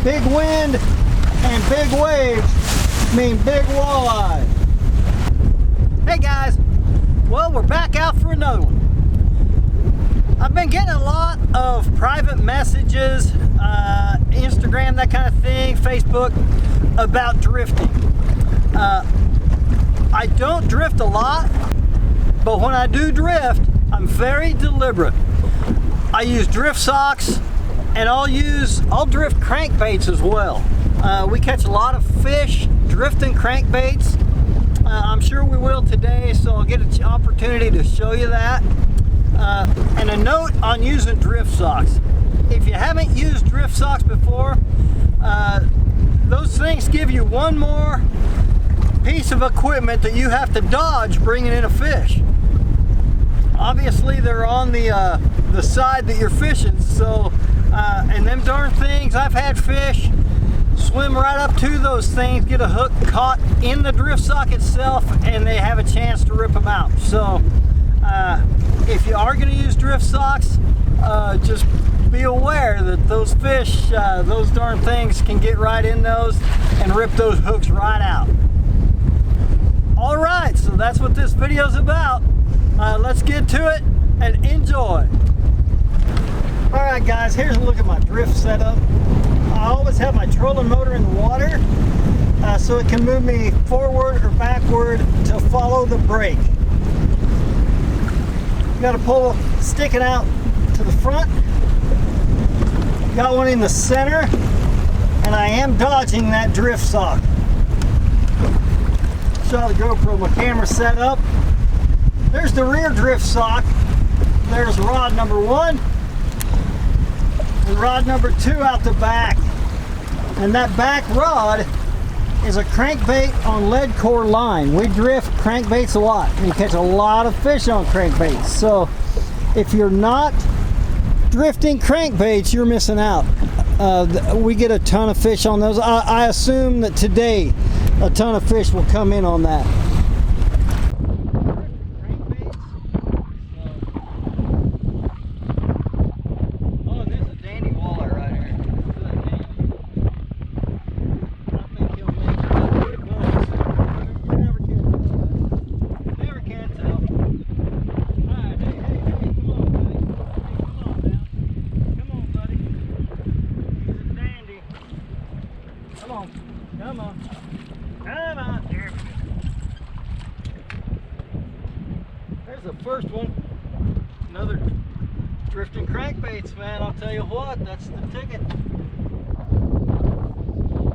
Big wind and big waves mean big walleye. Hey guys, well, we're back out for another one. I've been getting a lot of private messages, Instagram, that kind of thing, Facebook, about drifting. I don't drift a lot, but when I do drift, I'm very deliberate. I use drift socks, and I'll drift crankbaits as well. We catch a lot of fish drifting crankbaits. I'm sure we will today, so I'll get an opportunity to show you that. And a note on using drift socks. If you haven't used drift socks before, those things give you one more piece of equipment that you have to dodge bringing in a fish. Obviously they're on the side that you're fishing, so and them darn things, I've had fish swim right up to those things, get a hook caught in the drift sock itself, and they have a chance to rip them out. So if you are going to use drift socks, just be aware that those fish, those darn things can get right in those and rip those hooks right out. Alright, so that's what this video is about. Let's get to it and enjoy. Alright guys, here's a look at my drift setup. I always have my trolling motor in the water so it can move me forward or backward to follow the brake. You got a pole sticking out to the front. Got one in the center, and I am dodging that drift sock. Saw the GoPro, my camera set up. There's the rear drift sock. There's rod number 1 and rod number 2 out the back. And that back rod is a crankbait on lead core line. We drift crankbaits a lot. We catch a lot of fish on crankbaits. So if you're not drifting crankbaits, you're missing out. We get a ton of fish on those. I assume that today a ton of fish will come in on that. Oh, there's a dandy walleye right here. I think he'll make it. You never can tell. Alright, hey, come on, buddy. Come on, buddy. He's a dandy. Come on. Come on, there. There's the first one. Another drifting crankbaits, man. I'll tell you what, that's the ticket.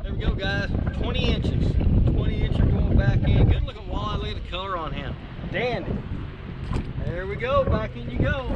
There we go, guys. 20 inches. 20 inches going back in. Good looking walleye. Look at the color on him. Dandy. There we go. Back in you go.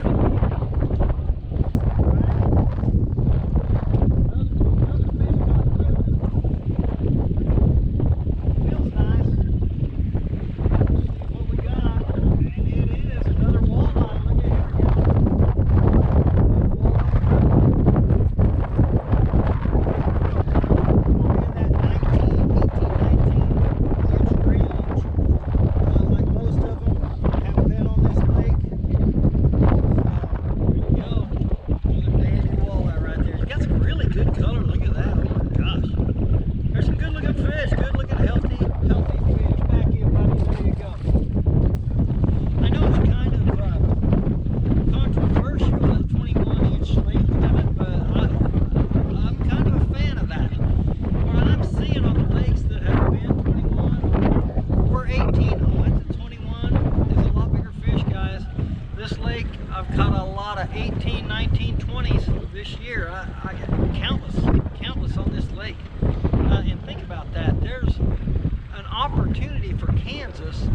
I've caught a lot of 18, 19, 20s this year. I got countless on this lake. And think about that. There's an opportunity for Kansas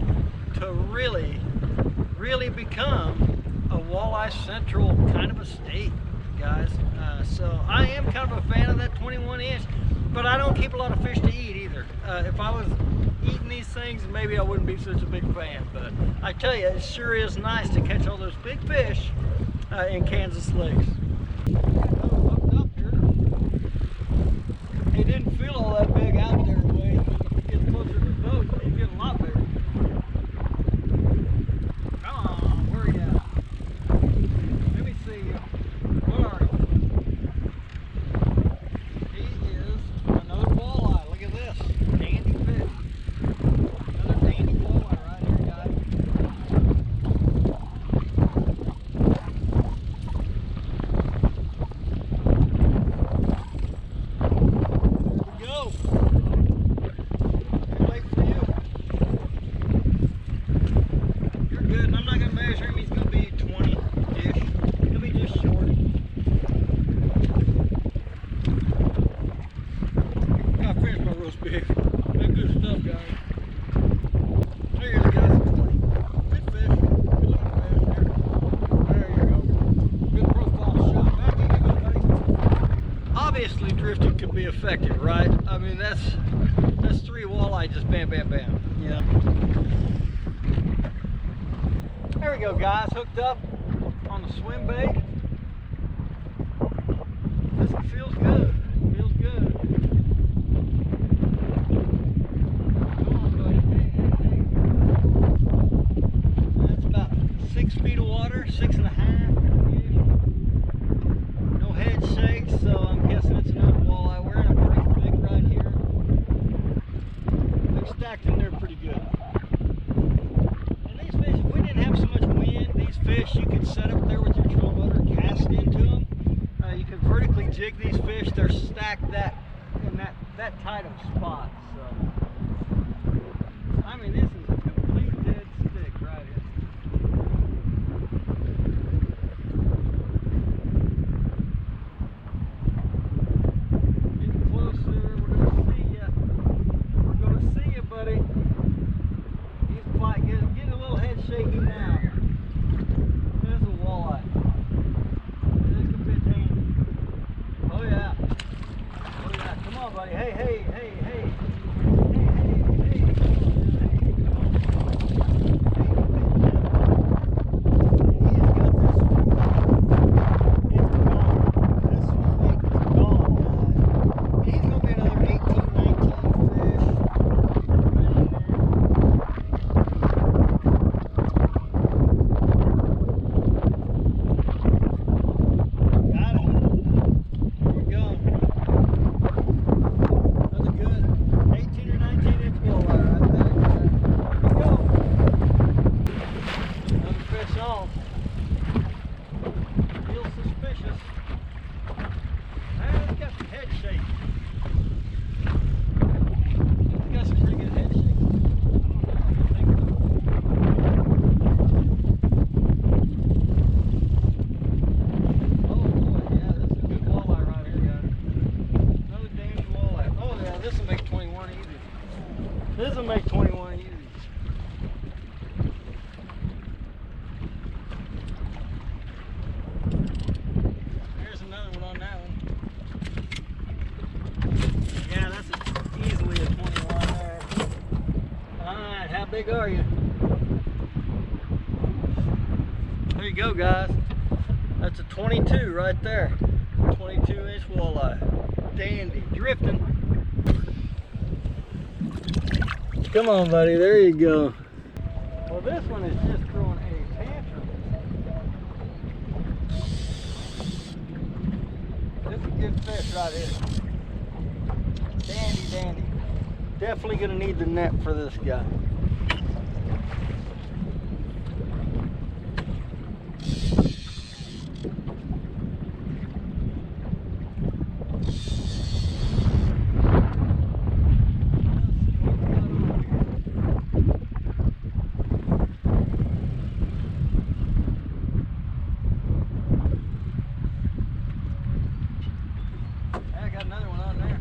to really become a walleye central kind of a state, guys. So I am kind of a fan of that 21 inch, but I don't keep a lot of fish to eat either. If I was eating these things, maybe I wouldn't be such a big fan, but I tell you, it sure is nice to catch all those big fish in Kansas lakes. Hooked up here. It didn't feel all that big out there, way, but if you get closer to the boat, you get a lot bigger. Come on, where are you at? Let me see you. Where are you? He is big. That's good stuff, guys. There you go, guys. Good fish. Good looking fish here. There you go. Good profile shot. Back in you go, buddy. Obviously, drifting can be effective, right? I mean, that's 3 walleye just bam, bam, bam. Yeah. There we go, guys. Hooked up on the swim bait. This one feels good. Feels good. Come on, buddy. Hey. That's about 6 feet of water, 6.5. No head shakes, so I'm guessing it's another walleye. We're in a pretty thick right here. They're stacked in there pretty good. And these fish, if we didn't have so much wind, these fish you could set up there with your trolling motor, cast into them. You can vertically jig these fish. They're stacked in that tight of spot. So, I mean, this is a complete dead stick right here. Getting closer. We're gonna see ya. We're gonna see ya, buddy. He's quite getting a little head shaky now. There's a walleye. Oh yeah. Come on, buddy. Hey. This will make 21 easy. There's another one on that one. Yeah, that's easily a 21 there. Alright, how big are you? There you go, guys. That's a 22 right there. 22-inch walleye. Dandy. Drifting. Come on, buddy, there you go. Well, this one is just throwing a tantrum. This is a good fish right here. Dandy. Definitely gonna need the net for this guy. Another one on there.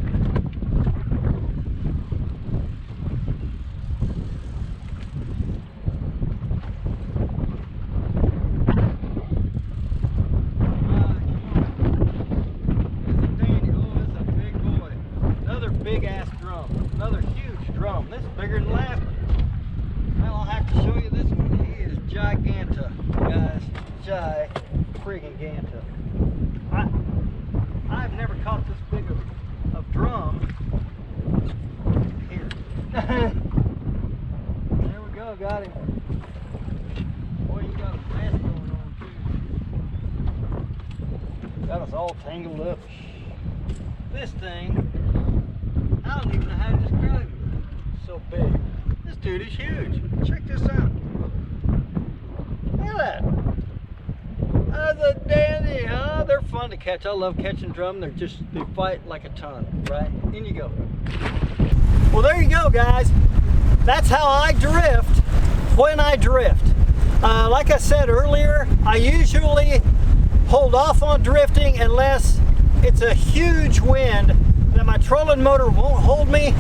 It's a big boy. Another big ass drum. Another huge drum. This is bigger than last one. Well, I'll have to show you this one. He is giganta, guys. Friggin' ganta. I've never caught this big of drum. Here. There we go, got him. Boy, you got a mess going on too. Got us all tangled up. This thing, I don't even know how to describe it. It's so big. This dude is huge. Check this out. Look at that. That's a dandy, huh? They're fun to catch. I love catching drum. They fight like a ton, right? In you go. Well, there you go, guys. That's how I drift when I drift. Like I said earlier, I usually hold off on drifting unless it's a huge wind that my trolling motor won't hold me.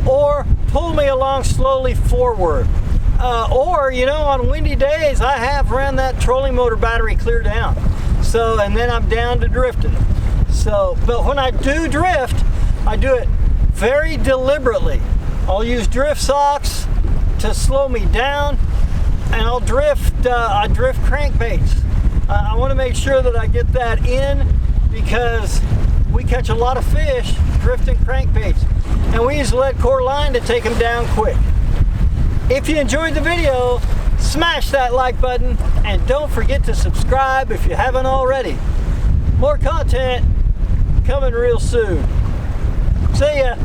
or pull me along slowly forward. Or, you know, on windy days, I have ran that trolling motor battery clear down. So, and then I'm down to drifting. So, but when I do drift, I do it very deliberately. I'll use drift socks to slow me down, and I'll drift, I drift crankbaits. I want to make sure that I get that in, because we catch a lot of fish drifting crankbaits, and we use lead core line to take them down quick. If you enjoyed the video, smash that like button, and don't forget to subscribe if you haven't already. More content coming real soon. See ya.